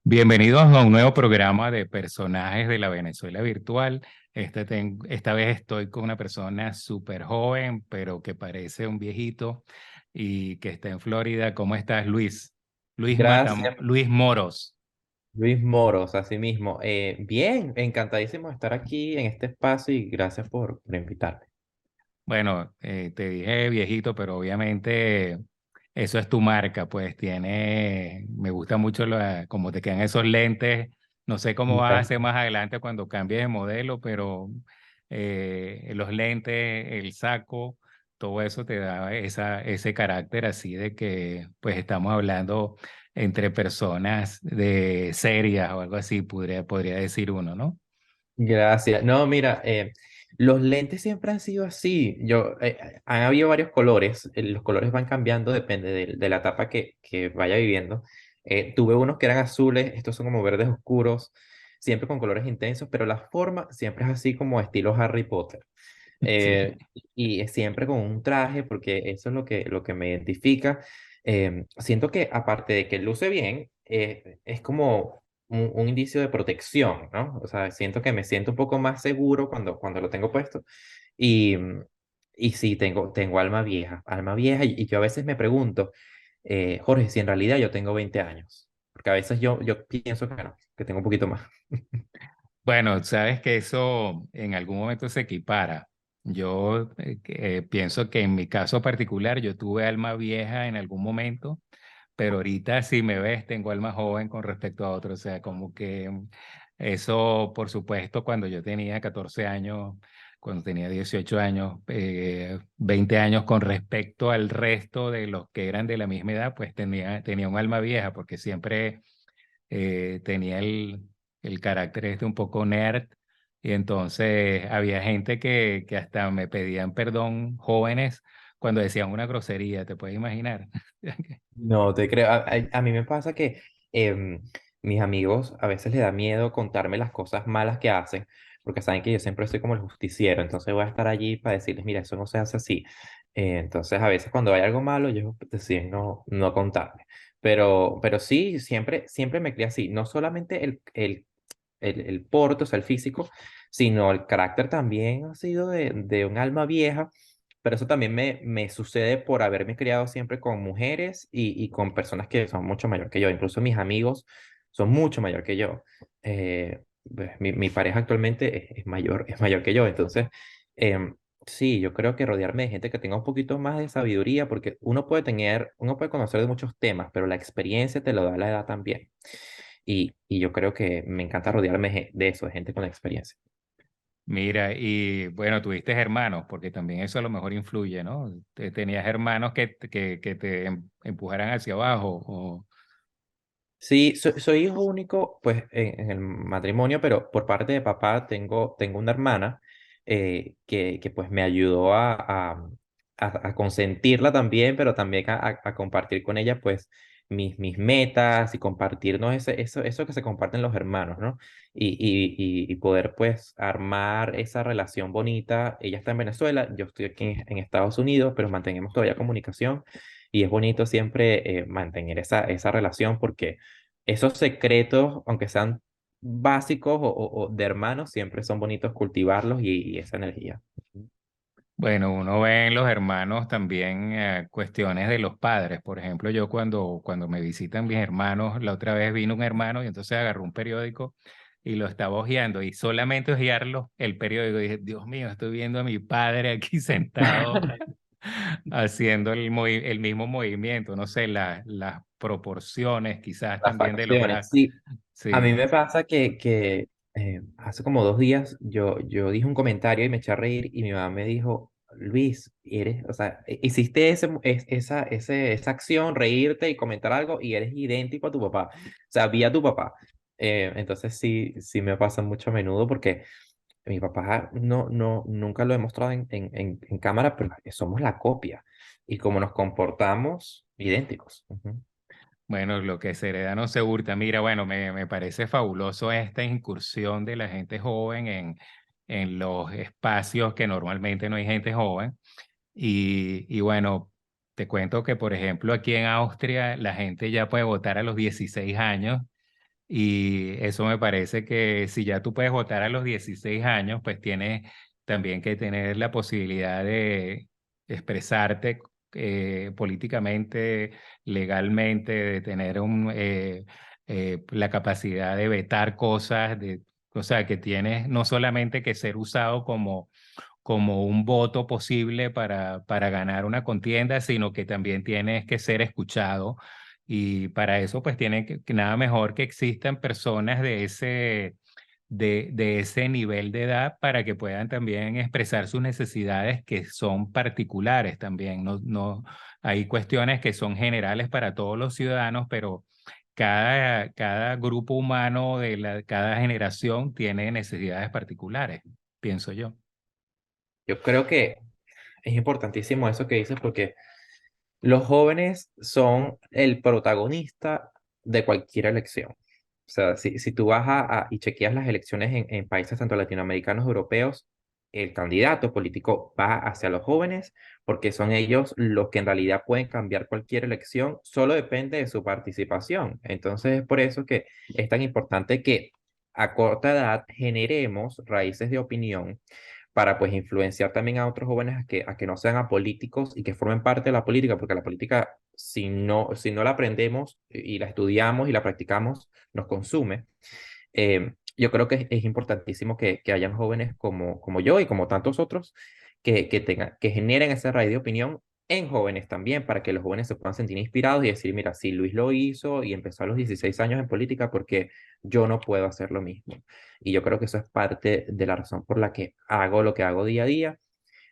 Bienvenidos a un nuevo programa de personajes de la Venezuela virtual. Esta vez estoy con una persona súper joven, pero que parece un viejito y que está en Florida. ¿Cómo estás, Luis? Gracias, Luis Moros. Luis Moros, así mismo. Bien, encantadísimo de estar aquí en este espacio y gracias por invitarme. Bueno, te dije viejito, pero obviamente eso es tu marca, pues me gusta mucho cómo te quedan esos lentes. No sé cómo vas a hacer más adelante cuando cambies de modelo, pero los lentes, el saco, todo eso te da ese carácter así de que pues estamos hablando entre personas de serias o algo así, podría decir uno, ¿no? Gracias. No, mira, los lentes siempre han sido así. Han habido varios colores. Los colores van cambiando, depende de la etapa que vaya viviendo. Tuve unos que eran azules, estos son como verdes oscuros, siempre con colores intensos, pero la forma siempre es así como estilo Harry Potter. Sí. Y es siempre con un traje, porque eso es lo que me identifica. Siento que aparte de que luce bien, es como un indicio de protección, ¿no? O sea, siento que me siento un poco más seguro cuando lo tengo puesto. Y, y sí, tengo alma vieja, y yo a veces me pregunto, Jorge, si en realidad yo tengo 20 años, porque a veces yo pienso que no, que tengo un poquito más. Bueno, sabes que eso en algún momento se equipara. Yo pienso que en mi caso particular yo tuve alma vieja en algún momento, pero ahorita si me ves tengo alma joven con respecto a otros. O sea, como que eso, por supuesto, cuando yo tenía 14 años, cuando tenía 18 años, 20 años con respecto al resto de los que eran de la misma edad, pues tenía un alma vieja porque siempre tenía el carácter este un poco nerd, y entonces había gente que hasta me pedían perdón, jóvenes, cuando decían una grosería, ¿te puedes imaginar? No te creo. A mí me pasa que em, mis amigos a veces les da miedo contarme las cosas malas que hacen, porque saben que yo siempre soy como el justiciero, entonces voy a estar allí para decirles, mira, eso no se hace así. Entonces a veces cuando hay algo malo, ellos deciden no contarme. Pero sí, siempre me crié así, no solamente el porte, o sea, el físico, sino el carácter también ha sido de un alma vieja, pero eso también me sucede por haberme criado siempre con mujeres y con personas que son mucho mayor que yo. Incluso mis amigos son mucho mayor que yo. Pues, mi pareja actualmente es mayor que yo. Entonces, em, sí, yo creo que rodearme de gente que tenga un poquito más de sabiduría, porque uno puede conocer de muchos temas, pero la experiencia te lo da la edad también. Y yo creo que me encanta rodearme de eso, de gente con la experiencia. Mira, y bueno, tuviste hermanos, porque también eso a lo mejor influye, ¿no? Tenías hermanos que te empujaran hacia abajo. Sí, soy hijo único, pues, en el matrimonio, pero por parte de papá tengo una hermana que pues me ayudó a consentirla también, pero también a compartir con ella, pues, mis metas y compartirnos eso que se comparten los hermanos, ¿no? Y poder, pues, armar esa relación bonita. Ella está en Venezuela, yo estoy aquí en Estados Unidos, pero mantenemos todavía comunicación. Y es bonito siempre mantener esa relación, porque esos secretos, aunque sean básicos o de hermanos, siempre son bonitos cultivarlos y esa energía. Bueno, uno ve en los hermanos también cuestiones de los padres. Por ejemplo, yo cuando me visitan mis hermanos, la otra vez vino un hermano y entonces agarró un periódico y lo estaba hojeando, y solamente hojearlo, el periódico, dije, Dios mío, estoy viendo a mi padre aquí sentado haciendo el mismo movimiento, no sé, las proporciones quizás Las también de los facciones, brazos. sí. A mí Sí. me pasa que hace como 2 días yo dije un comentario y me eché a reír y mi mamá me dijo, Luis, o sea, hiciste esa acción, reírte y comentar algo y eres idéntico a tu papá. O sea, vi a tu papá. Entonces sí me pasa mucho a menudo porque mi papá nunca lo he mostrado en cámara, pero somos la copia. Y como nos comportamos, idénticos. Ujú. Bueno, lo que se hereda no se hurta. Mira, bueno, me parece fabuloso esta incursión de la gente joven en los espacios que normalmente no hay gente joven. Y bueno, te cuento que, por ejemplo, aquí en Austria la gente ya puede votar a los 16 años, Y eso me parece que si ya tú puedes votar a los 16 años, pues tienes también que tener la posibilidad de expresarte políticamente, legalmente, de tener la capacidad de vetar cosas, o sea, que tienes no solamente que ser usado como un voto posible para ganar una contienda, sino que también tienes que ser escuchado. Y para eso, pues tiene que nada mejor que existan personas de ese nivel de edad para que puedan también expresar sus necesidades que son particulares también. Hay cuestiones que son generales para todos los ciudadanos, pero cada grupo humano cada generación tiene necesidades particulares, pienso yo. Yo creo que es importantísimo eso que dices porque los jóvenes son el protagonista de cualquier elección. O sea, si tú vas y chequeas las elecciones en países tanto latinoamericanos, europeos, el candidato político va hacia los jóvenes porque son ellos los que en realidad pueden cambiar cualquier elección, solo depende de su participación. Entonces es por eso que es tan importante que a corta edad generemos raíces de opinión para pues influenciar también a otros jóvenes a que no sean apolíticos y que formen parte de la política, porque la política, si no la aprendemos y la estudiamos y la practicamos, nos consume. Yo creo que es importantísimo que hayan jóvenes como yo y como tantos otros que generen esa raíz de opinión en jóvenes también, para que los jóvenes se puedan sentir inspirados y decir, mira, si Luis lo hizo y empezó a los 16 años en política, porque yo no puedo hacer lo mismo. Y yo creo que eso es parte de la razón por la que hago lo que hago día a día,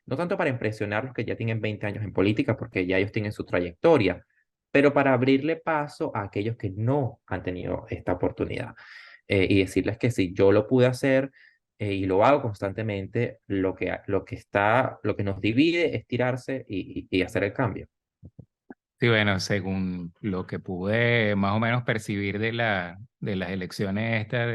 no tanto para impresionar a los que ya tienen 20 años en política, porque ya ellos tienen su trayectoria, pero para abrirle paso a aquellos que no han tenido esta oportunidad y decirles que si yo lo pude hacer y lo hago constantemente, lo que nos divide es tirarse y hacer el cambio. Sí, bueno, según lo que pude más o menos percibir de las elecciones estas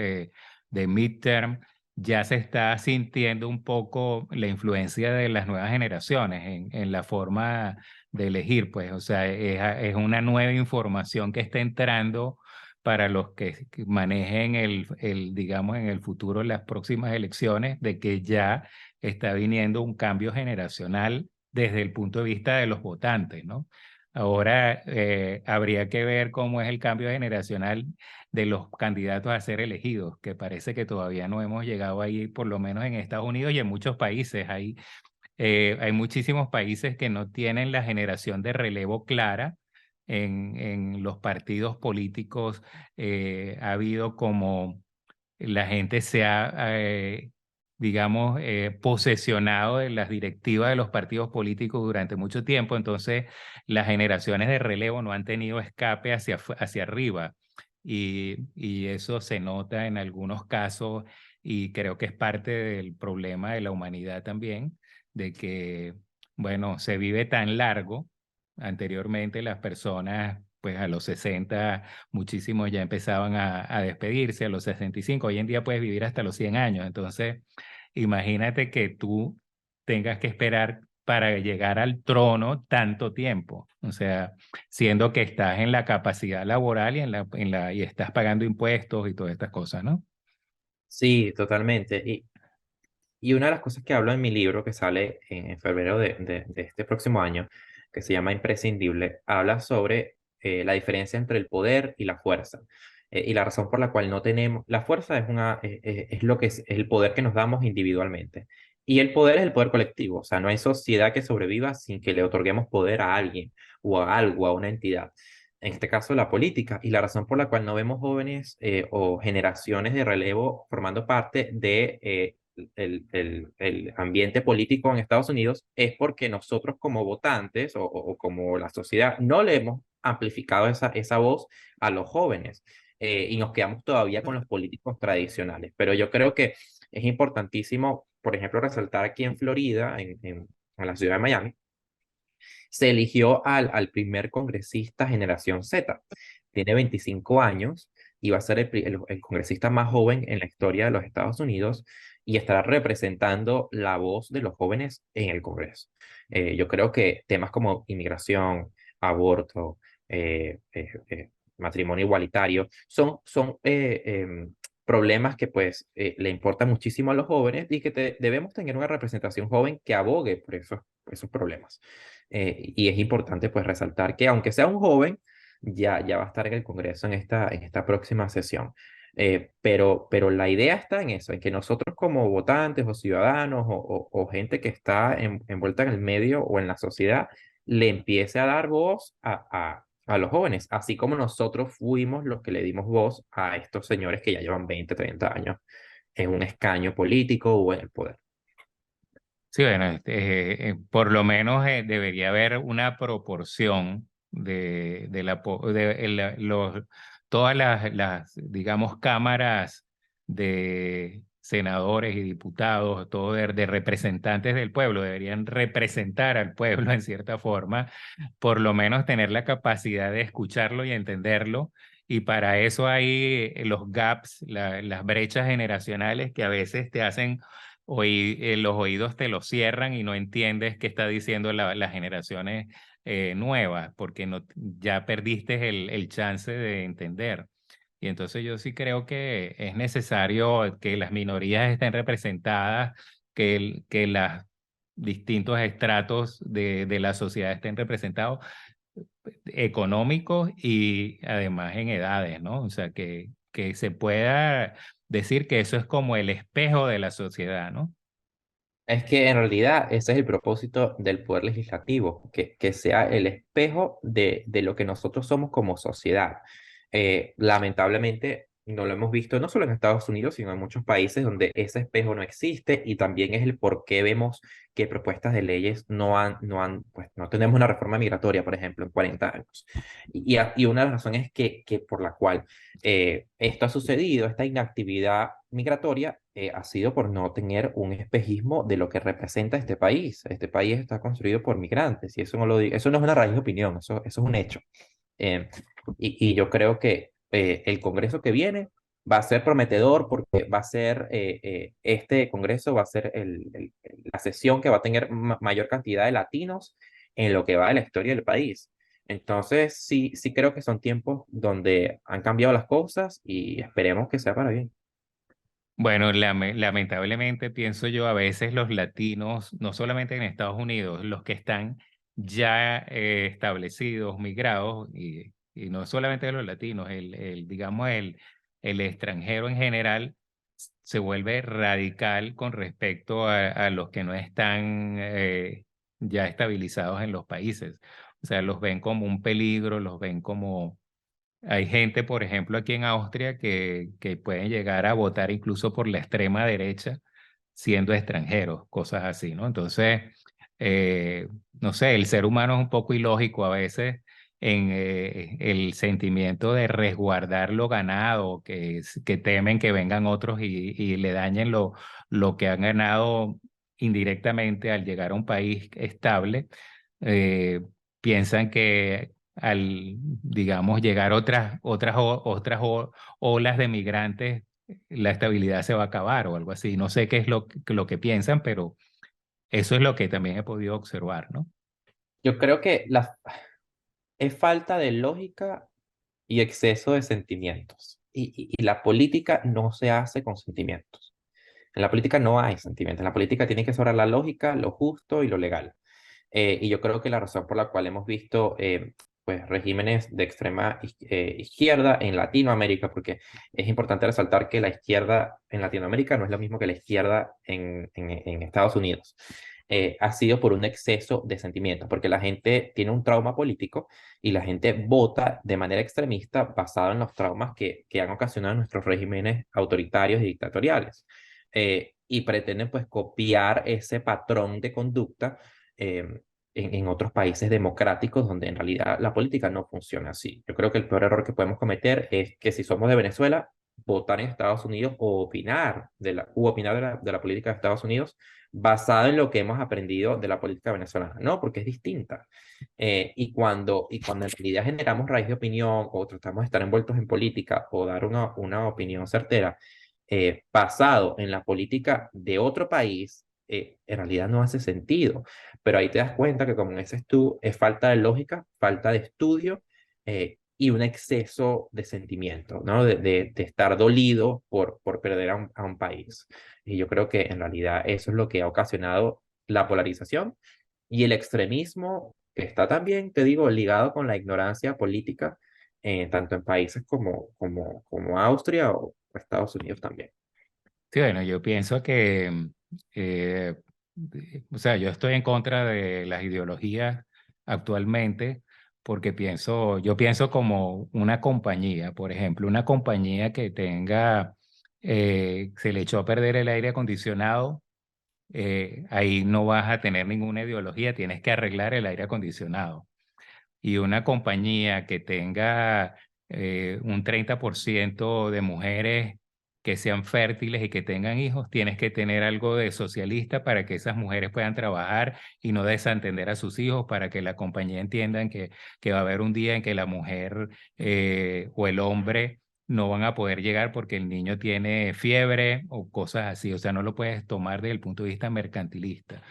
de midterm, ya se está sintiendo un poco la influencia de las nuevas generaciones en la forma de elegir, pues, o sea, es una nueva información que está entrando para los que manejen digamos, en el futuro las próximas elecciones, de que ya está viniendo un cambio generacional desde el punto de vista de los votantes, ¿no? Ahora habría que ver cómo es el cambio generacional de los candidatos a ser elegidos, que parece que todavía no hemos llegado ahí, por lo menos en Estados Unidos y en muchos países. Hay muchísimos países que no tienen la generación de relevo clara en los partidos políticos. Ha habido como la gente se ha, digamos, posesionado de las directivas de los partidos políticos durante mucho tiempo, entonces las generaciones de relevo no han tenido escape hacia arriba y eso se nota en algunos casos y creo que es parte del problema de la humanidad también, de que, bueno, se vive tan largo. Anteriormente las personas, pues a los 60 muchísimos ya empezaban a despedirse a los 65. Hoy en día puedes vivir hasta los 100 años. Entonces, imagínate que tú tengas que esperar para llegar al trono tanto tiempo. O sea, siendo que estás en la capacidad laboral y estás pagando impuestos y todas estas cosas, ¿no? Sí, totalmente. Y una de las cosas que hablo en mi libro, que sale en febrero de este próximo año, que se llama Imprescindible, habla sobre la diferencia entre el poder y la fuerza. Y la razón por la cual no tenemos, la fuerza es lo que es el poder que nos damos individualmente. Y el poder es el poder colectivo. O sea, no hay sociedad que sobreviva sin que le otorguemos poder a alguien o a algo, a una entidad. En este caso, la política. Y la razón por la cual no vemos jóvenes o generaciones de relevo formando parte de el ambiente político en Estados Unidos es porque nosotros como votantes o como la sociedad no le hemos amplificado esa voz a los jóvenes y nos quedamos todavía con los políticos tradicionales. Pero yo creo que es importantísimo, por ejemplo, resaltar aquí en Florida, en la ciudad de Miami, se eligió al primer congresista generación Z. Tiene 25 años y va a ser el congresista más joven en la historia de los Estados Unidos y estará representando la voz de los jóvenes en el Congreso. Yo creo que temas como inmigración, aborto, matrimonio igualitario, son problemas que pues le importan muchísimo a los jóvenes y que debemos tener una representación joven que abogue por esos problemas. Y es importante pues resaltar que aunque sea un joven, ya va a estar en el Congreso en esta próxima sesión. Pero la idea está en eso, en que nosotros como votantes o ciudadanos o gente que está envuelta en el medio o en la sociedad, le empiece a dar voz a los jóvenes, así como nosotros fuimos los que le dimos voz a estos señores que ya llevan 20 30 años en un escaño político o en el poder. Sí, bueno, por lo menos debería haber una proporción de todas digamos, cámaras de senadores y diputados, todo de representantes del pueblo, deberían representar al pueblo en cierta forma, por lo menos tener la capacidad de escucharlo y entenderlo. Y para eso hay los gaps, las brechas generacionales que a veces te hacen los oídos te los cierran y no entiendes qué está diciendo las generaciones nuevas, porque no, ya perdiste el chance de entender. Y entonces yo sí creo que es necesario que las minorías estén representadas, que los distintos estratos de la sociedad estén representados, económicos y además en edades, ¿no? O sea, que se pueda decir que eso es como el espejo de la sociedad, ¿no? Es que en realidad ese es el propósito del poder legislativo, que sea el espejo de lo que nosotros somos como sociedad. Lamentablemente no lo hemos visto no solo en Estados Unidos, sino en muchos países donde ese espejo no existe y también es el por qué vemos que propuestas de leyes pues no tenemos una reforma migratoria, por ejemplo, en 40 años. Y una de las razones que por la cual esto ha sucedido, esta inactividad migratoria, ha sido por no tener un espejismo de lo que representa este país. Este país está construido por migrantes y eso no lo digo, eso no es una raíz de opinión, eso es un hecho. Eh, y yo creo que el Congreso que viene va a ser prometedor porque va a ser, este Congreso va a ser la sesión que va a tener mayor cantidad de latinos en lo que va de la historia del país. Entonces, sí creo que son tiempos donde han cambiado las cosas y esperemos que sea para bien. Bueno, lamentablemente pienso yo a veces los latinos, no solamente en Estados Unidos, los que están ya establecidos, migrados, y no solamente los latinos, digamos, el extranjero en general se vuelve radical con respecto a los que no están ya estabilizados en los países. O sea, los ven como un peligro, los ven como hay gente, por ejemplo, aquí en Austria que pueden llegar a votar incluso por la extrema derecha siendo extranjeros, cosas así, ¿no? Entonces, no sé, el ser humano es un poco ilógico a veces en el sentimiento de resguardar lo ganado, que temen que vengan otros y le dañen lo que han ganado indirectamente al llegar a un país estable. eh, Piensan que al, digamos, llegar olas de migrantes, la estabilidad se va a acabar o algo así. No sé qué es lo que piensan, pero eso es lo que también he podido observar, ¿no? Yo creo que es falta de lógica y exceso de sentimientos. Y la política no se hace con sentimientos. En la política no hay sentimientos. En la política tiene que sobrar la lógica, lo justo y lo legal. Y yo creo que la razón por la cual hemos visto pues, regímenes de extrema izquierda en Latinoamérica, porque es importante resaltar que la izquierda en Latinoamérica no es lo mismo que la izquierda en Estados Unidos, ha sido por un exceso de sentimientos, porque la gente tiene un trauma político y la gente vota de manera extremista basado en los traumas que han ocasionado nuestros regímenes autoritarios y dictatoriales. Y pretenden pues copiar ese patrón de conducta en otros países democráticos donde en realidad la política no funciona así. Yo creo que el peor error que podemos cometer es que si somos de Venezuela, votar en Estados Unidos o opinar de la política de Estados Unidos basado en lo que hemos aprendido de la política venezolana. No, porque es distinta. Y cuando en realidad generamos raíz de opinión o tratamos de estar envueltos en política o dar una opinión certera basado en la política de otro país, en realidad no hace sentido. Pero ahí te das cuenta que, como dices tú, es falta de lógica, falta de estudio y un exceso de sentimiento, ¿no? De estar dolido por perder a un país. Y yo creo que en realidad eso es lo que ha ocasionado la polarización y el extremismo, que está también, te digo, ligado con la ignorancia política, tanto en países como Austria o Estados Unidos también. Sí, bueno, yo pienso que, eh, o sea, yo estoy en contra de las ideologías actualmente porque yo pienso como una compañía, por ejemplo, una compañía que tenga, se le echó a perder el aire acondicionado, ahí no vas a tener ninguna ideología, tienes que arreglar el aire acondicionado. Y una compañía que tenga un 30% de mujeres que sean fértiles y que tengan hijos, tienes que tener algo de socialista para que esas mujeres puedan trabajar y no desatender a sus hijos, para que la compañía entiendan que va a haber un día en que la mujer o el hombre no van a poder llegar porque el niño tiene fiebre o cosas así. O sea, no lo puedes tomar desde el punto de vista mercantilista.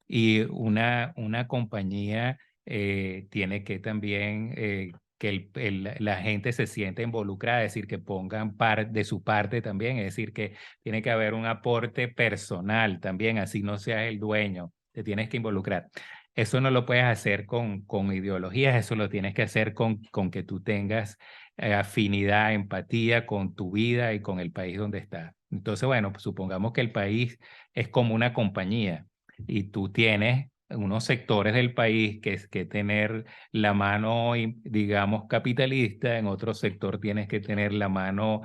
Y una compañía tiene que también que la gente se sienta involucrada, es decir, que pongan de su parte también, es decir, que tiene que haber un aporte personal también, así no seas el dueño, te tienes que involucrar. Eso no lo puedes hacer con ideologías, eso lo tienes que hacer con que tú tengas afinidad, empatía con tu vida y con el país donde estás. Entonces, bueno, pues supongamos que el país es como una compañía y tú tienes unos sectores del país que es que tener la mano, digamos, capitalista, en otro sector tienes que tener la mano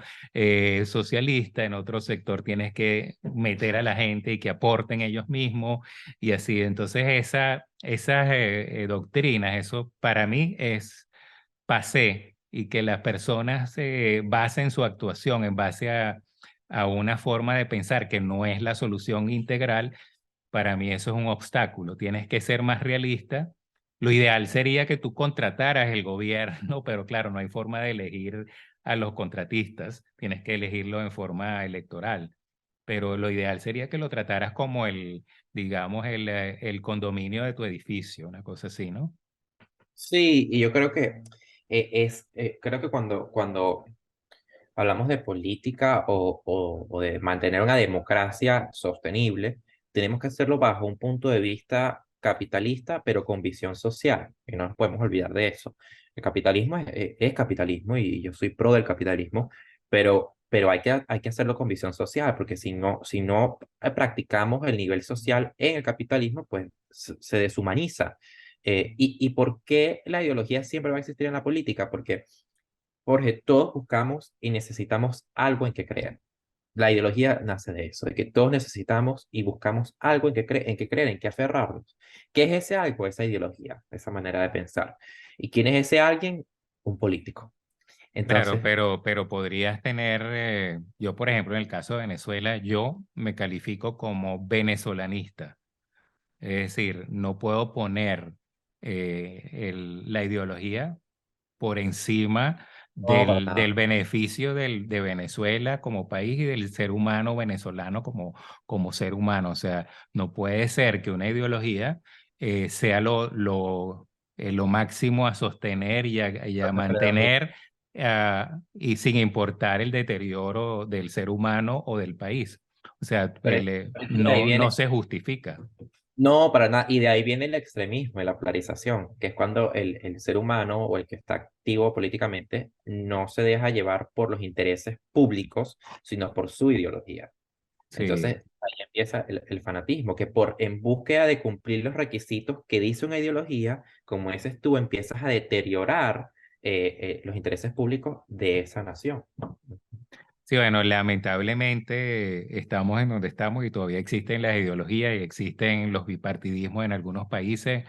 socialista, en otro sector tienes que meter a la gente y que aporten ellos mismos y así. Entonces esas doctrinas, eso para mí es pasé y que las personas basen su actuación en base a una forma de pensar que no es la solución integral. Para mí eso es un obstáculo. Tienes que ser más realista. Lo ideal sería que tú contrataras el gobierno, pero claro, no hay forma de elegir a los contratistas. Tienes que elegirlo en forma electoral. Pero lo ideal sería que lo trataras como digamos, el condominio de tu edificio, una cosa así, ¿no? Sí, y yo creo que creo que cuando hablamos de política o de mantener una democracia sostenible, tenemos que hacerlo bajo un punto de vista capitalista, pero con visión social, y no nos podemos olvidar de eso. El capitalismo es capitalismo y yo soy pro del capitalismo, pero hay que hacerlo con visión social, porque si no practicamos el nivel social en el capitalismo, pues se deshumaniza. ¿Y por qué la ideología siempre va a existir en la política? Porque Jorge, todos buscamos y necesitamos algo en que creer. La ideología nace de eso, de que todos necesitamos y buscamos algo en que creer, en que aferrarnos. ¿Qué es ese algo? Esa ideología, esa manera de pensar. ¿Y quién es ese alguien? Un político. Claro, Entonces, pero podrías tener, yo por ejemplo, en el caso de Venezuela, yo me califico como venezolanista. Es decir, no puedo poner la ideología por encima no, para del nada. beneficio de Venezuela como país y del ser humano venezolano como ser humano. O sea, no puede ser que una ideología sea lo máximo a sostener y a Lo que creemos. mantener y sin importar el deterioro del ser humano o del país. O sea, De ahí no viene, se justifica. no, para nada. Y de ahí viene el extremismo y la polarización, que es cuando el ser humano o el que está activo políticamente no se deja llevar por los intereses públicos, sino por su ideología. Sí. Entonces, ahí empieza el fanatismo, que en búsqueda de cumplir los requisitos que dice una ideología, como dices tú, empiezas a deteriorar los intereses públicos de esa nación. Sí, bueno, lamentablemente estamos en donde estamos y todavía existen las ideologías y existen los bipartidismos en algunos países.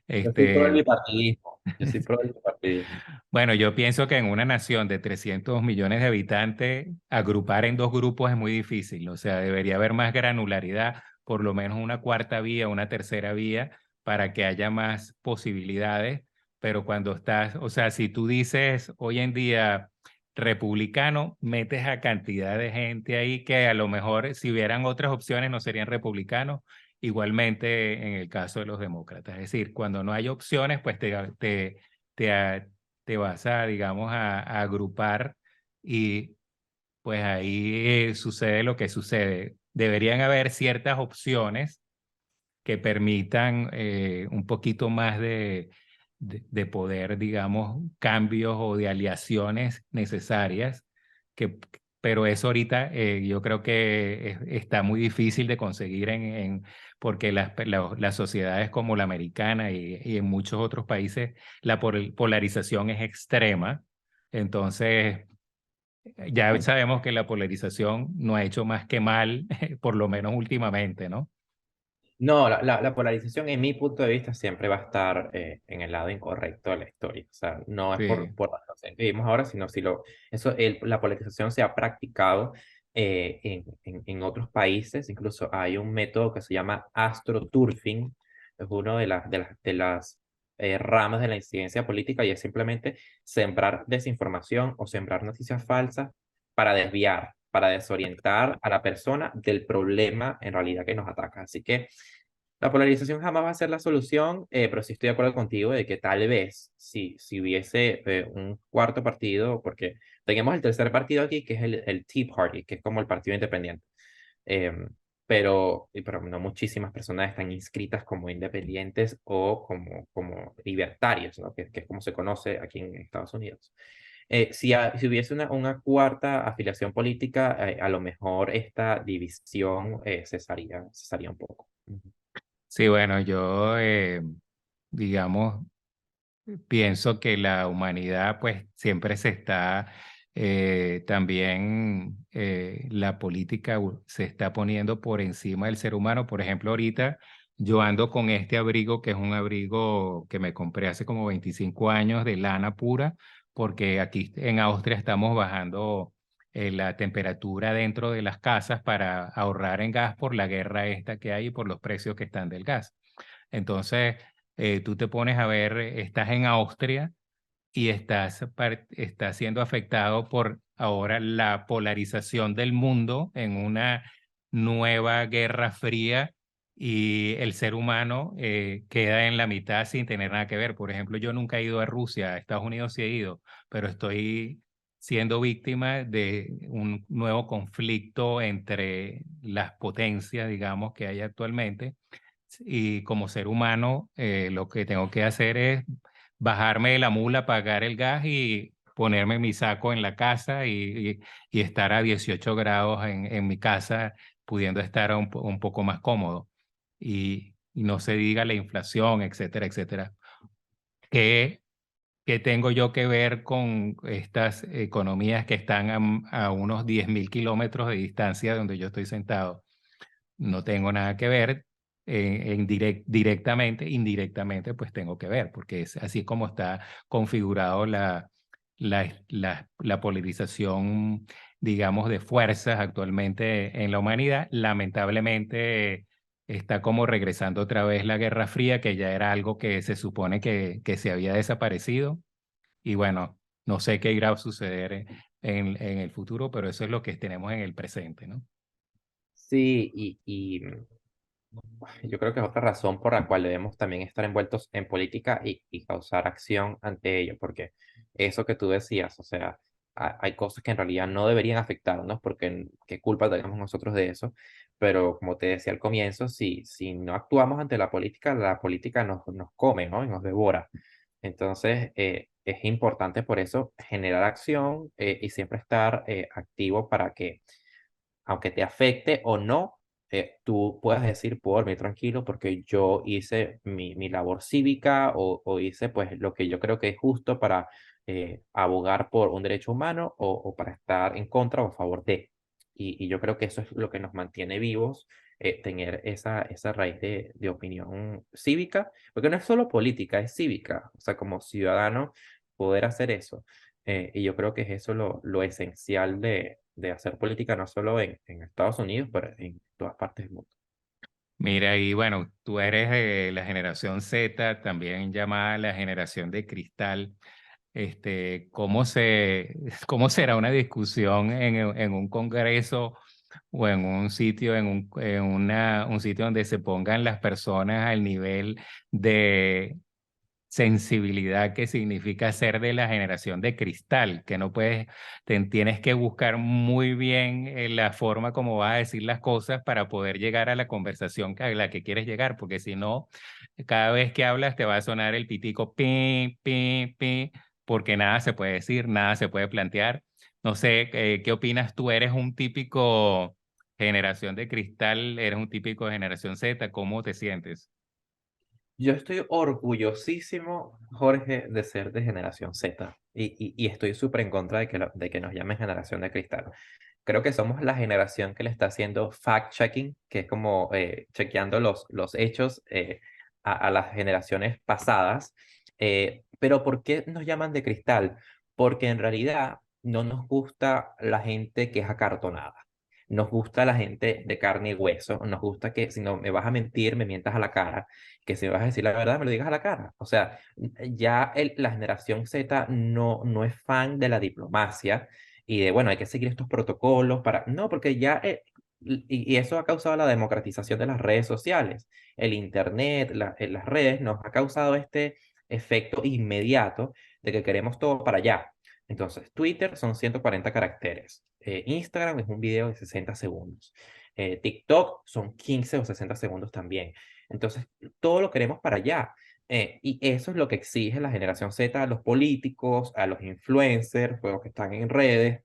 Yo soy pro del Este, bipartidismo. Yo soy pro del bipartidismo. bueno, yo pienso que en una nación de 300 millones de habitantes, agrupar en dos grupos es muy difícil. O sea, debería haber más granularidad, por lo menos una cuarta vía, una tercera vía, para que haya más posibilidades. Pero cuando estás, o sea, si tú dices hoy en día republicano, metes a cantidad de gente ahí que a lo mejor si hubieran otras opciones no serían republicanos. Igualmente en el caso de los demócratas. Es decir, cuando no hay opciones, pues te te vas a, digamos, a agrupar y pues ahí sucede lo que sucede. Deberían haber ciertas opciones que permitan un poquito más de poder, digamos, cambios o de aliaciones necesarias, que, pero eso ahorita yo creo que está muy difícil de conseguir porque las sociedades como la americana y en muchos otros países la polarización es extrema. Entonces, ya sabemos que la polarización no ha hecho más que mal, por lo menos últimamente, ¿no? No, la polarización en mi punto de vista siempre va a estar en el lado incorrecto de la historia. O sea, no es Sí. por la situación que vivimos ahora, sino si la polarización se ha practicado en otros países. Incluso hay un método que se llama astroturfing, es uno de las ramas de la incidencia política y es simplemente sembrar desinformación o sembrar noticias falsas para desviar, para desorientar a la persona del problema en realidad que nos ataca. Así que la polarización jamás va a ser la solución, pero sí estoy de acuerdo contigo de que tal vez si hubiese un cuarto partido, porque tenemos el tercer partido aquí, que es el Tea Party, que es como el partido independiente, em, pero no muchísimas personas están inscritas como independientes o como libertarios, ¿no? Que es como se conoce aquí en Estados Unidos. Si hubiese una cuarta afiliación política, a lo mejor esta división cesaría un poco. Ujú. Sí, bueno, yo, digamos, pienso que la humanidad, pues, siempre se está, también la política se está poniendo por encima del ser humano. Por ejemplo, ahorita yo ando con este abrigo, que es un abrigo que me compré hace como 25 años de lana pura, porque aquí en Austria estamos bajando la temperatura dentro de las casas para ahorrar en gas por la guerra esta que hay y por los precios que están del gas. Entonces, tú te pones a ver, estás en Austria y estás siendo afectado por ahora la polarización del mundo en una nueva guerra fría y el ser humano queda en la mitad sin tener nada que ver. Por ejemplo, yo nunca he ido a Rusia, a Estados Unidos sí he ido, pero estoy siendo víctima de un nuevo conflicto entre las potencias, digamos, que hay actualmente y como ser humano, lo que tengo que hacer es bajarme de la mula, pagar el gas y ponerme mi saco en la casa y estar a 18 grados en mi casa, pudiendo estar un poco más cómodo. Y no se diga la inflación, etcétera, etcétera. ¿Qué, qué tengo yo que ver con estas economías que están a unos 10.000 kilómetros de distancia de donde yo estoy sentado? No tengo nada que ver directamente, indirectamente, pues tengo que ver, porque es así como está configurado la polarización, digamos, de fuerzas actualmente en la humanidad. Lamentablemente está como regresando otra vez la Guerra Fría, que ya era algo que se supone que se había desaparecido. Y bueno, no sé qué irá a suceder en el futuro, pero eso es lo que tenemos en el presente, ¿no? Sí, yo creo que es otra razón por la cual debemos también estar envueltos en política y causar acción ante ello, porque eso que tú decías, o sea, hay cosas que en realidad no deberían afectarnos, porque qué culpa tenemos nosotros de eso, pero como te decía al comienzo, si no actuamos ante la política nos come, ¿no? Y nos devora. Entonces, es importante por eso generar acción y siempre estar activo para que aunque te afecte o no, tú puedas decir, puedo dormir tranquilo porque yo hice mi labor cívica o hice pues lo que yo creo que es justo para abogar por un derecho humano o para estar en contra o a favor de. Y yo creo que eso es lo que nos mantiene vivos, tener esa raíz de opinión cívica, porque no es solo política, es cívica, o sea, como ciudadano poder hacer eso. Y yo creo que es eso lo esencial de hacer política, no solo en Estados Unidos, pero en todas partes del mundo. Mira, y bueno, tú eres de la generación Z, también llamada la generación de cristal. ¿Cómo será una discusión en un congreso o en un sitio, un sitio donde se pongan las personas al nivel de sensibilidad que significa ser de la generación de cristal, que no puedes, tienes que buscar muy bien la forma como vas a decir las cosas para poder llegar a la conversación a la que quieres llegar, porque si no, cada vez que hablas te va a sonar el pitico pi, pi, pi, porque nada se puede decir, nada se puede plantear. No sé, ¿qué opinas tú? ¿Eres un típico generación de cristal? ¿Eres un típico generación Z? ¿Cómo te sientes? Yo estoy orgullosísimo, Jorge, de ser de generación Z y estoy súper en contra de de que nos llamen generación de cristal. Creo que somos la generación que le está haciendo fact-checking, que es como chequeando los hechos a las generaciones pasadas. Pero ¿por qué nos llaman de cristal? Porque en realidad no nos gusta la gente que es acartonada. Nos gusta la gente de carne y hueso. Nos gusta que si no me vas a mentir, me mientas a la cara. Que si me vas a decir la verdad, me lo digas a la cara. O sea, ya la generación Z no es fan de la diplomacia y de, bueno, hay que seguir estos protocolos para... No, porque ya... y eso ha causado la democratización de las redes sociales. El Internet, las redes nos ha causado este efecto inmediato de que queremos todo para allá. Entonces, Twitter son 140 caracteres. Instagram es un video de 60 segundos. TikTok son 15 o 60 segundos también. Entonces, todo lo queremos para allá. Y eso es lo que exige la generación Z a los políticos, a los influencers, pues, los que están en redes.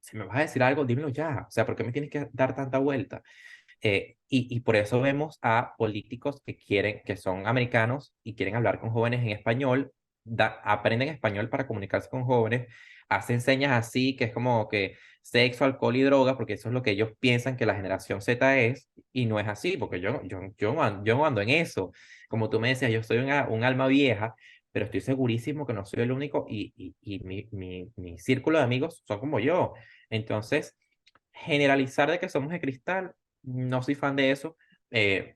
Si me vas a decir algo, dímelo ya. O sea, ¿por qué me tienes que dar tanta vuelta? Y por eso vemos a políticos que quieren, que son americanos y quieren hablar con jóvenes en español, aprenden español para comunicarse con jóvenes, hacen señas así, que es como que sexo, alcohol y droga, porque eso es lo que ellos piensan que la generación Z es, y no es así, porque yo no ando en eso. Como tú me decías, yo soy un alma vieja, pero estoy segurísimo que no soy el único y mi círculo de amigos son como yo. Entonces, generalizar de que somos de cristal no soy fan de eso,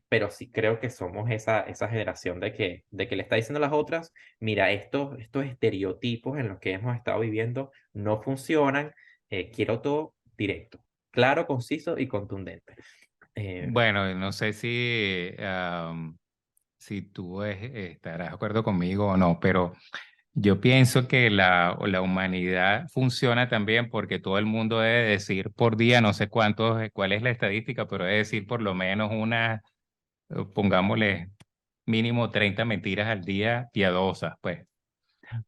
pero sí creo que somos esa generación de que le está diciendo a las otras, mira, estos estereotipos en los que hemos estado viviendo no funcionan, quiero todo directo, claro, conciso y contundente. Eh, Bueno, no sé si tú estarás de acuerdo conmigo o no, pero yo pienso que la humanidad funciona también porque todo el mundo debe decir por día, no sé cuántos, cuál es la estadística, pero debe decir por lo menos pongámosle mínimo 30 mentiras al día piadosas, pues.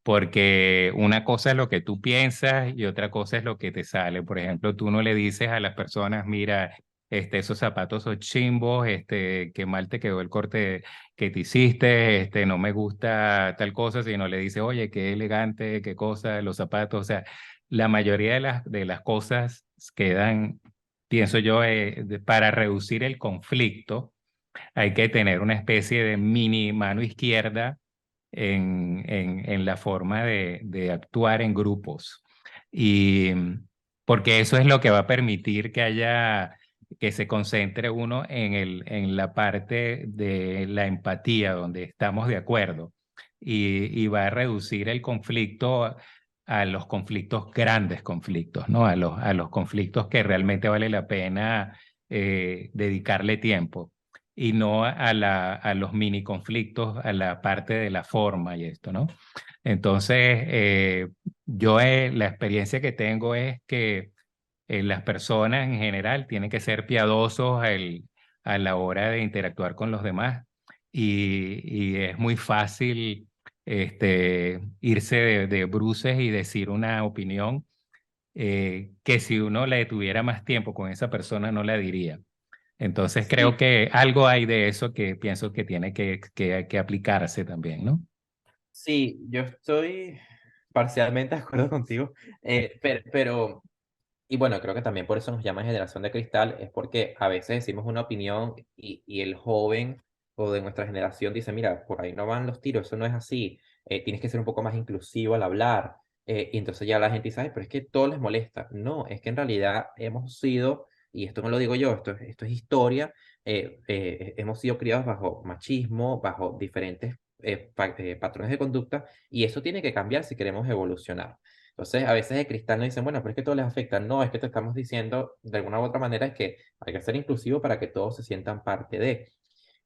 Porque una cosa es lo que tú piensas y otra cosa es lo que te sale. Por ejemplo, tú no le dices a las personas, mira, esos zapatos son chimbos, qué mal te quedó el corte que te hiciste, no me gusta tal cosa, sino le dices, oye, qué elegante, qué cosa, los zapatos. O sea, la mayoría de las cosas quedan, pienso yo, para reducir el conflicto, hay que tener una especie de mini mano izquierda en la forma de actuar en grupos. Y porque eso es lo que va a permitir que se concentre uno en la parte de la empatía, donde estamos de acuerdo. Y va a reducir el conflicto a los conflictos, grandes conflictos, ¿no? A los conflictos que realmente vale la pena dedicarle tiempo y no a los mini conflictos, a la parte de la forma y esto, ¿no? Entonces, la experiencia que tengo es que las personas en general tienen que ser piadosos a la hora de interactuar con los demás y es muy fácil irse de bruces y decir una opinión que si uno le tuviera más tiempo con esa persona no la diría. Entonces creo sí, que algo hay de eso que pienso que tiene que aplicarse también, ¿no? sí, yo estoy parcialmente de acuerdo contigo, pero y bueno, creo que también por eso nos llaman generación de cristal, es porque a veces decimos una opinión y el joven o de nuestra generación dice, mira, por ahí no van los tiros, eso no es así, tienes que ser un poco más inclusivo al hablar. Y entonces ya la gente dice, "Ay, pero es que todo les molesta". No, es que en realidad hemos sido, y esto no lo digo yo, esto es historia, hemos sido criados bajo machismo, bajo diferentes patrones de conducta, y eso tiene que cambiar si queremos evolucionar. Entonces, a veces de cristal nos dicen, bueno, pero es que todo les afecta. No, es que te estamos diciendo de alguna u otra manera es que hay que ser inclusivo para que todos se sientan parte de.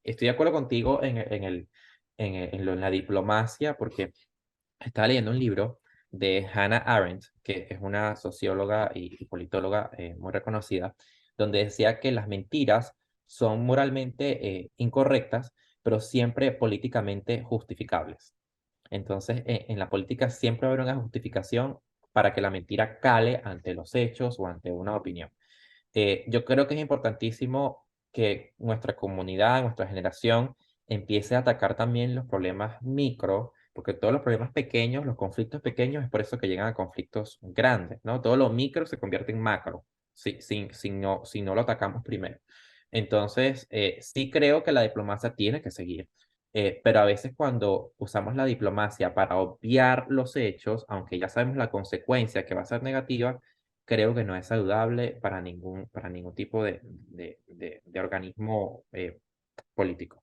Estoy de acuerdo contigo en la diplomacia, porque estaba leyendo un libro de Hannah Arendt, que es una socióloga y politóloga muy reconocida, donde decía que las mentiras son moralmente incorrectas, pero siempre políticamente justificables. Entonces, en la política siempre va a haber una justificación para que la mentira cale ante los hechos o ante una opinión. Yo creo que es importantísimo que nuestra comunidad, nuestra generación, empiece a atacar también los problemas micro, porque todos los problemas pequeños, los conflictos pequeños, es por eso que llegan a conflictos grandes, ¿no? Todo lo micro se convierte en macro, si no lo atacamos primero. Entonces, sí creo que la diplomacia tiene que seguir, pero a veces cuando usamos la diplomacia para obviar los hechos, aunque ya sabemos la consecuencia que va a ser negativa, creo que no es saludable para ningún tipo de organismo político.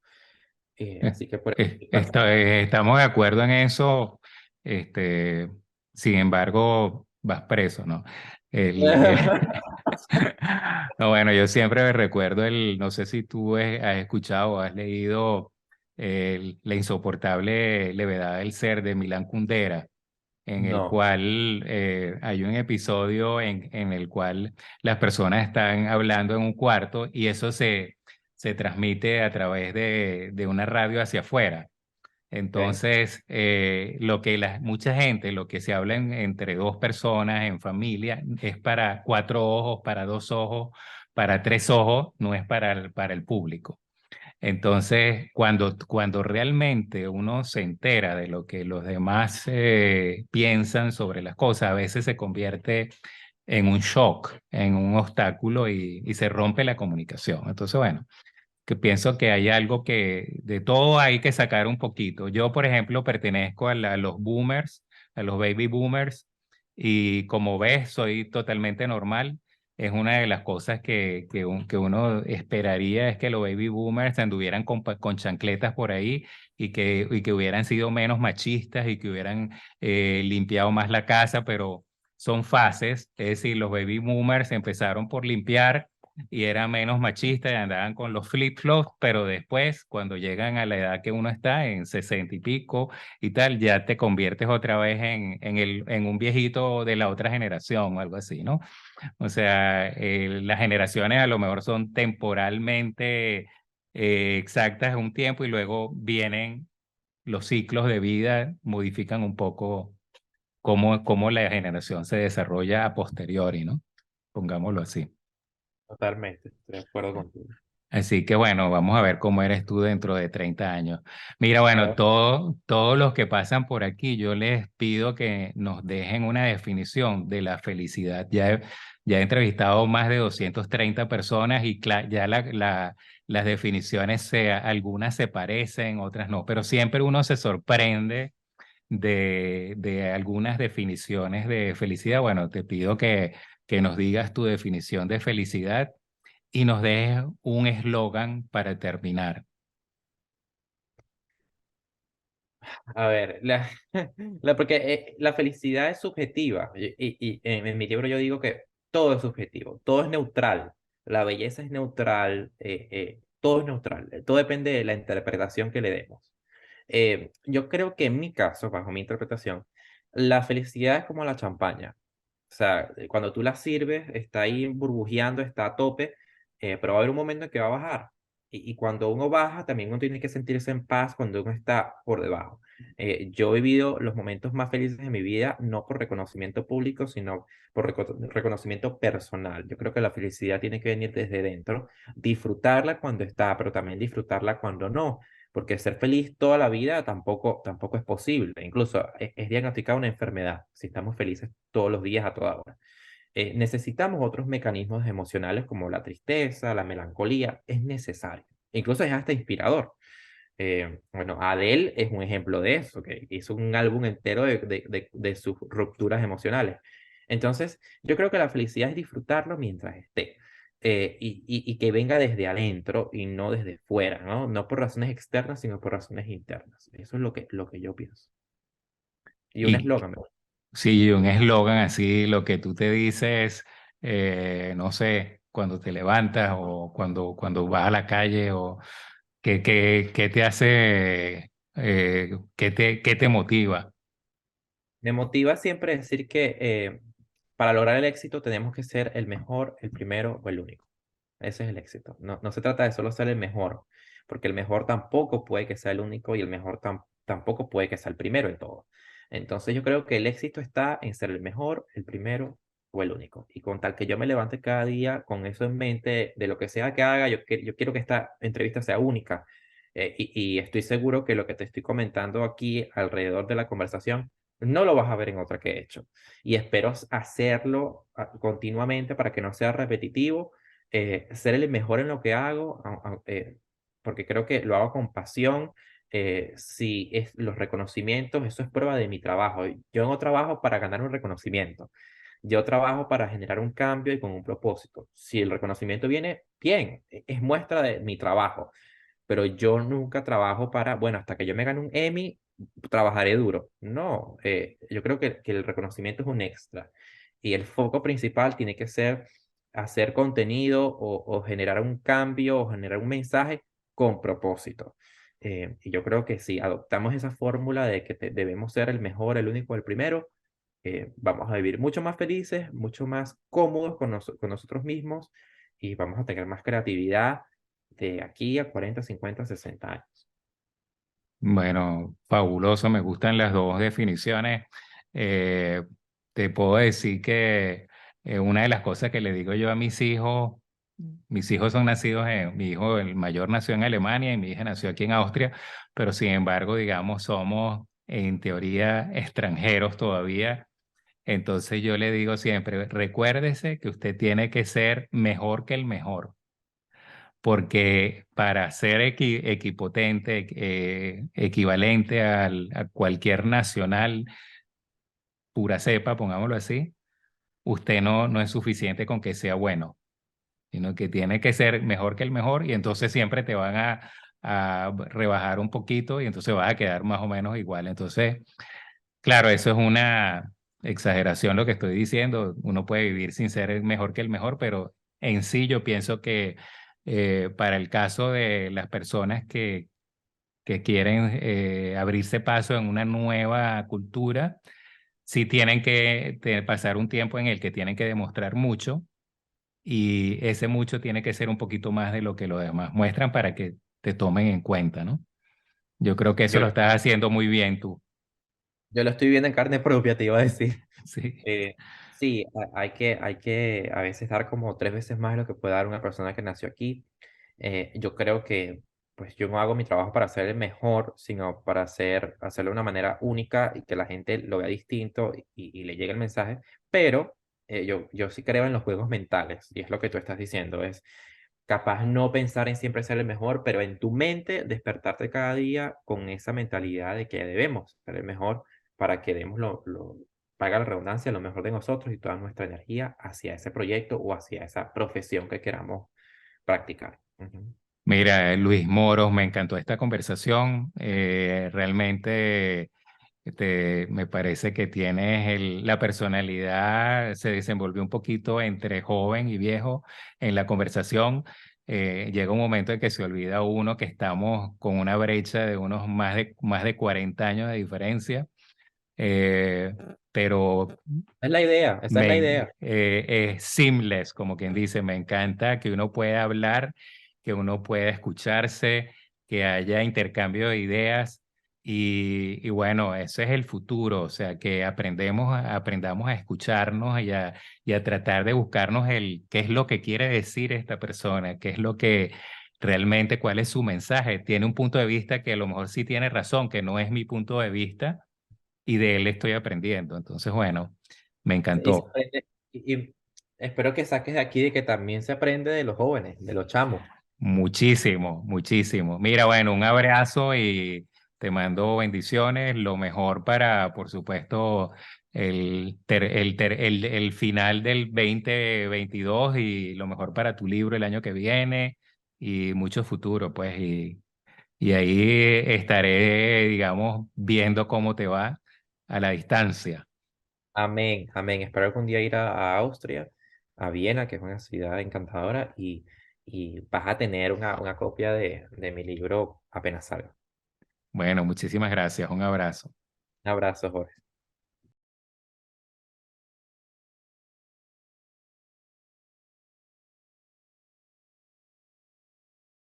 Eh, Así que por eso estoy Estamos de acuerdo en eso. Este, sin embargo, vas preso, ¿no? El, no, bueno, yo siempre me recuerdo no sé si tú has escuchado o has leído La insoportable levedad del ser de Milán Kundera, en el No, cual hay un episodio en el cual las personas están hablando en un cuarto y eso se transmite a través de una radio hacia afuera. ok, Entonces, lo que mucha gente, lo que se habla entre dos personas en familia, es para cuatro ojos, para dos ojos, para tres ojos, no es para el público. Entonces, cuando realmente uno se entera de lo que los demás piensan sobre las cosas, a veces se convierte en un shock, en un obstáculo y se rompe la comunicación. Entonces, bueno, que pienso que hay algo que de todo hay que sacar un poquito. Yo, por ejemplo, pertenezco a los boomers, a los baby boomers, y como ves, soy totalmente normal. Es una de las cosas que uno esperaría es que los baby boomers anduvieran con chancletas por ahí y que hubieran sido menos machistas y que hubieran limpiado más la casa, pero son fases. Es decir, los baby boomers empezaron por limpiar y eran menos machistas y andaban con los flip-flops, pero después, cuando llegan a la edad que uno está, en 60 y pico y tal, ya te conviertes otra vez en un viejito de la otra generación o algo así, ¿no? O sea, las generaciones a lo mejor son temporalmente exactas un tiempo y luego vienen los ciclos de vida, modifican un poco cómo la generación se desarrolla a posteriori, ¿no? Pongámoslo así. totalmente, estoy de acuerdo contigo. Así que bueno, vamos a ver cómo eres tú dentro de 30 años. Mira, bueno, Ah, todos los que pasan por aquí, yo les pido que nos dejen una definición de la felicidad. Ya he entrevistado más de 230 personas y ya las definiciones, algunas se parecen, otras no, pero siempre uno se sorprende de algunas definiciones de felicidad. Bueno, te pido que nos digas tu definición de felicidad y nos dejes un eslogan para terminar. a ver, porque la felicidad es subjetiva y en mi libro yo digo que todo es subjetivo, todo es neutral, la belleza es neutral, todo es neutral, todo depende de la interpretación que le demos. Yo creo que en mi caso, bajo mi interpretación, la felicidad es como la champaña. O sea, cuando tú la sirves, está ahí burbujeando, está a tope, pero va a haber un momento en que va a bajar. Y cuando uno baja, también uno tiene que sentirse en paz cuando uno está por debajo. Yo he vivido los momentos más felices de mi vida, no por reconocimiento público, sino por reconocimiento personal. Yo creo que la felicidad tiene que venir desde dentro, disfrutarla cuando está, pero también disfrutarla cuando no, porque ser feliz toda la vida tampoco es posible. Incluso es diagnosticada una enfermedad si estamos felices todos los días a toda hora. Necesitamos otros mecanismos emocionales como la tristeza, la melancolía, es necesario. Incluso es hasta inspirador. Bueno, Adele es un ejemplo de eso, que hizo un álbum entero de sus rupturas emocionales. Entonces, yo creo que la felicidad es disfrutarlo mientras esté. Y que venga desde adentro y no desde fuera, ¿no? No por razones externas, sino por razones internas. Eso es lo que yo pienso. Y un Y eslogan, ¿verdad? si un eslogan así, lo que tú te dices, no sé, cuando te levantas o cuando vas a la calle o qué te hace qué te motiva? Me motiva siempre decir que para lograr el éxito tenemos que ser el mejor, el primero o el único. Ese es el éxito. No, no se trata de solo ser el mejor, porque el mejor tampoco puede que sea el único y el mejor tampoco puede que sea el primero en todo. Entonces yo creo que el éxito está en ser el mejor, el primero o el único. Y con tal que yo me levante cada día con eso en mente, de lo que sea que haga, yo quiero que esta entrevista sea única. Y estoy seguro que lo que te estoy comentando aquí alrededor de la conversación no lo vas a ver en otra que he hecho. Y espero hacerlo continuamente para que no sea repetitivo, ser el mejor en lo que hago, porque creo que lo hago con pasión. Si es los reconocimientos, eso es prueba de mi trabajo. Yo no trabajo para ganar un reconocimiento. Yo trabajo para generar un cambio y con un propósito. Si el reconocimiento viene, bien, es muestra de mi trabajo, pero yo nunca trabajo para, bueno, hasta que yo me gane un Emmy, trabajaré duro. No, yo creo que el reconocimiento es un extra y el foco principal tiene que ser hacer contenido o generar un cambio o generar un mensaje con propósito. Y yo creo que si adoptamos esa fórmula de que debemos ser el mejor, el único, el primero, vamos a vivir mucho más felices, mucho más cómodos con nosotros mismos y vamos a tener más creatividad de aquí a 40, 50, 60 años. Bueno, fabuloso, me gustan las dos definiciones. Eh, Te puedo decir que una de las cosas que le digo yo a mis hijos son nacidos mi hijo, el mayor nació en Alemania y mi hija nació aquí en Austria, pero sin embargo, digamos, somos en teoría extranjeros todavía. Entonces yo le digo siempre, recuérdese que usted tiene que ser mejor que el mejor, porque para ser equipotente, equivalente a cualquier nacional pura cepa, pongámoslo así, usted no es suficiente con que sea bueno, sino que tiene que ser mejor que el mejor y entonces siempre te van a rebajar un poquito y entonces vas a quedar más o menos igual. Entonces, claro, eso es una exageración lo que estoy diciendo. Uno puede vivir sin ser mejor que el mejor, pero en sí yo pienso que para el caso de las personas que quieren abrirse paso en una nueva cultura, sí tienen que pasar un tiempo en el que tienen que demostrar mucho y ese mucho tiene que ser un poquito más de lo que los demás muestran para que te tomen en cuenta, ¿no? Yo creo que eso Yo, lo estás haciendo muy bien tú. yo lo estoy viendo en carne propia, te iba a decir. Sí. Eh, sí, hay que a veces dar como 3 veces más de lo que puede dar una persona que nació aquí. Yo creo que pues yo no hago mi trabajo para ser el mejor, sino para hacerlo de una manera única y que la gente lo vea distinto y le llegue el mensaje. Pero yo sí creo en los juegos mentales y es lo que tú estás diciendo, es capaz no pensar en siempre ser el mejor, pero en tu mente despertarte cada día con esa mentalidad de que debemos ser el mejor para que demos valga la redundancia, lo mejor de nosotros y toda nuestra energía hacia ese proyecto o hacia esa profesión que queramos practicar. Ujú. Mira, Luis Moros, me encantó esta conversación. Realmente me parece que tienes la personalidad, se desenvolvió un poquito entre joven y viejo en la conversación. Llega un momento en que se olvida uno que estamos con una brecha de unos más de 40 años de diferencia. Eh, pero Es la idea, esa es la idea. es seamless, como quien dice, me encanta que uno pueda hablar, que uno pueda escucharse, que haya intercambio de ideas y bueno, ese es el futuro, o sea, que aprendamos a escucharnos y a tratar de buscarnos qué es lo que quiere decir esta persona, qué es lo que realmente, cuál es su mensaje. Tiene un punto de vista que a lo mejor sí tiene razón, que no es mi punto de vista y de él estoy aprendiendo. Entonces, bueno, me Y, se encantó. aprende- y espero que saques de aquí de que también se aprende de los jóvenes, de los chamos. Muchísimo, muchísimo. Mira, bueno, un abrazo y te mando bendiciones. Lo mejor para, por supuesto, el final del 2022 y lo mejor para tu libro el año que viene y mucho futuro, pues. Y ahí estaré, digamos, viendo cómo te va a la distancia. Amén, amén. Espero algún día ir a Austria, a Viena, que es una ciudad encantadora, y vas a tener una copia de mi libro apenas salga. Bueno, muchísimas gracias. Un abrazo. Un abrazo, Jorge.